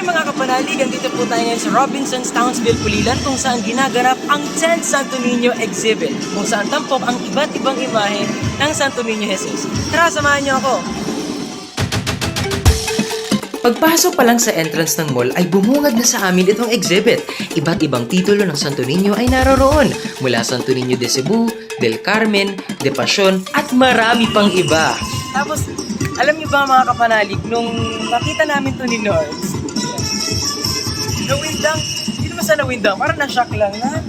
Hi mga kapanalig, dito po tayo ngayon sa Robinson's Townsville, Pulilan kung saan ginaganap ang 10 Santo Niño exhibit kung saan tampok ang iba't ibang imahe ng Santo Niño Jesus. Tara, samahan niyo ako! Pagpasok pa lang sa entrance ng mall ay bumungad na sa amin itong exhibit. Iba't ibang titulo ng Santo Niño ay naroroon mula Santo Niño de Cebu, del Carmen, de Pasión at marami pang iba. Tapos, alam niyo ba mga kapanalig, nung nakita namin to ni Nords, nawindang, hindi naman sa nawindang, parang na-shock lang na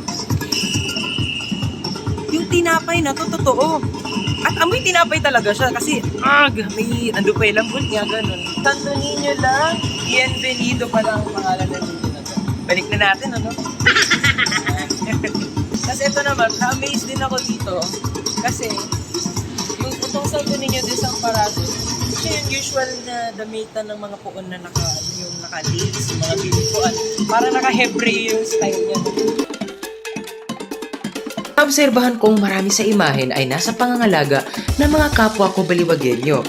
yung tinapay na to, totoo. At amoy tinapay talaga siya kasi may ando pa yung lambot niya, ganun. Santo Niño lang, bienvenido pala ang pangalan ng Niño na to. Balik na natin, ano? Kasi ito naman, na-amaze din ako dito kasi yung itong Santo Niño de San Parato, siya yung usual na damitan ng mga puon na yung naka-lace, yung mga bilipuan. Para naka-Hebreo yung style niya. Naobserbahan kong marami sa imahen ay nasa pangangalaga ng mga kapwa ko baliwagenyo.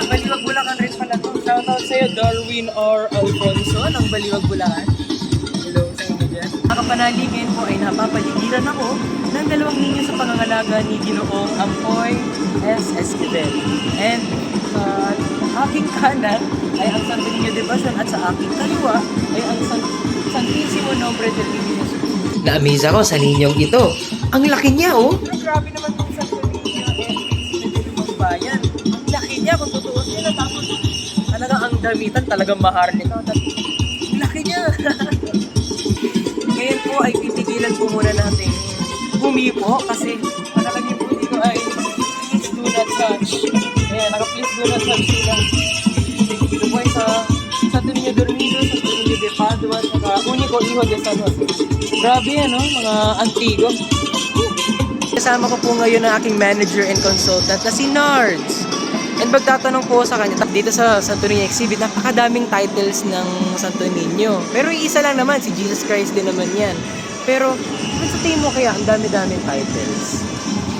Baliwag Bulacan rin pala to. Shoutout sa'yo, Darwin R. Alfonso ng Baliwag Bulacan. Hello sa inyo dyan. Mga kapanaligin po ay napapaligiran ako ng dalawang ninyo sa pangangalaga ni Ginoong Ampoy S. Esquivel. And sa aking kanan ay ang Santo Niño de Pasión at sa aking kaliwa ay ang Santissimo Nombre del Niño Jesus. Na-amaze ako sa ninyong ito. Ang laki niya, oh! Pero grabe naman itong Santo Niño ng bayan. Ang laki niya kung totoo sila. Tapos talagang ang damitan, talagang maharlika. Ang laki niya! Ngayon po ay titigilan po muna natin humipo kasi nakalagay po dito ay please do not touch. Ayan, naka-please do not touch sila. Dito po ay sa Santo Niño Dormido, Santo Niño de Padua, saka Unico Hijo de San Jose. Grabe ano, mga antigo. Kasama ko po ngayon ang aking manager and consultant na si Nards. And magtatanong po sa kanya, dito sa Santo Niño exhibit, napakadaming titles ng Santo Niño. Pero isa lang naman, si Jesus Christ din naman yan. Pero, sa tingin mo kaya ang dami-daming titles?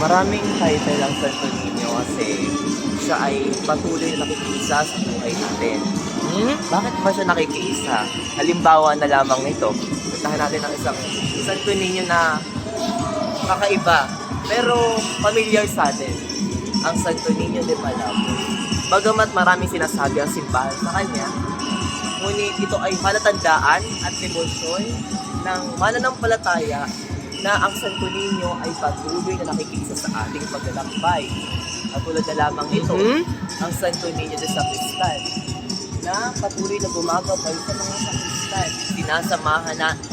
Maraming title ang Santo Niño kasi siya ay patuloy na nakikiisa sa buhay natin. Bakit ba siya nakikiisa? Halimbawa na lamang nito, puntahan natin ang isang Santo Niño na kakaiba pero familiar sa atin, ang Santo Niño de Malabo. Bagamat maraming sinasabi ang simbahan sa kanya, ngunit ito ay palatandaan at demosyon ng mananampalataya na ang Santo Niño ay patuloy na nakikiisa sa ating paglalakbay. At tulad na lamang ito, ang Santo Niño de Sacristan, na patuloy na gumagabay sa mga sakristan.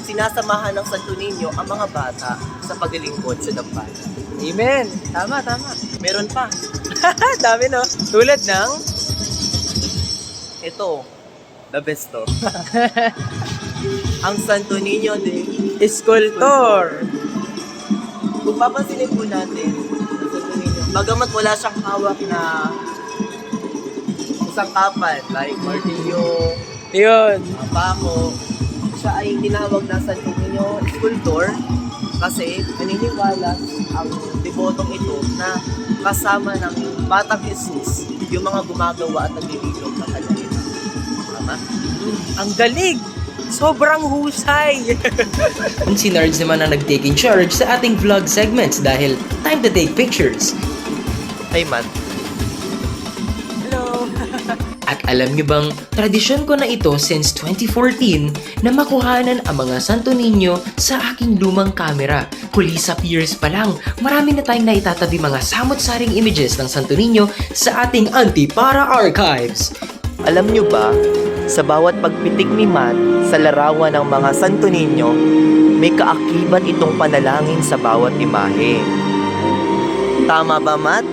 Sinasamahan ng Santo Niño ang mga bata sa paglilingkod sa dambana. Amen! Tama, tama. Meron pa. Dami no? Tulad ng... Ito, the best to. Ang Santo Niño de Escultor! Kung papansinin po natin, ang Santo Niño, bagamat wala siyang hawak na isang kapan, like martilyo, Yun. pako, siya ay tinawag na Santo Niño Escultor kasi naniniwala ang debotong ito na kasama ng Batang Jesus yung mga gumagawa at naglilingkod ng kanyang. Tama? Ang galing! Sobrang husay! Si Nards naman ang nag-taking charge sa ating vlog segments dahil time to take pictures. Hey, Matt. Hello! At alam niyo bang, tradisyon ko na ito since 2014 na makuhanan ang mga Santo Niño sa aking lumang kamera. Kulisap years pa lang, marami na tayong naitatabi mga samot-saring images ng Santo Niño sa ating Antipara Archives. Alam nyo ba, sa bawat pagpitik ni Matt sa larawan ng mga Santo Niño, may kaakibat itong panalangin sa bawat imahe. Tama ba, Matt?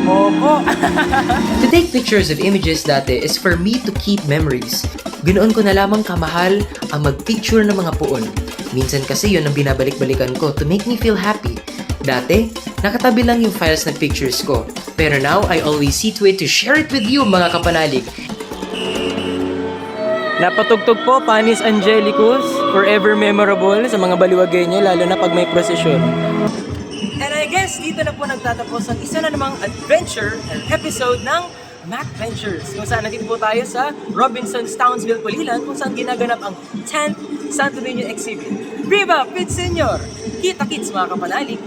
Opo! To take pictures of images dati is for me to keep memories. Ganoon ko na lamang kamahal ang magpicture ng mga puon. Minsan kasi yun ang binabalik-balikan ko to make me feel happy. Dati, nakatabi lang yung files ng pictures ko. Pero now, I always see to it to share it with you mga kapanalig. Napatugtog po, Panis Angelicus, forever memorable sa mga baliwagenyo, lalo na pag may prosesyon. And I guess, guys, dito na po nagtatapos ang isa na namang adventure and episode ng Mac Ventures. Kung saan nandito po tayo sa Robinson's Townsville, Pulilan, kung saan ginaganap ang 10th Santo Niño Exhibit. Viva Pit Senior! Kita-kits mga kapanalig!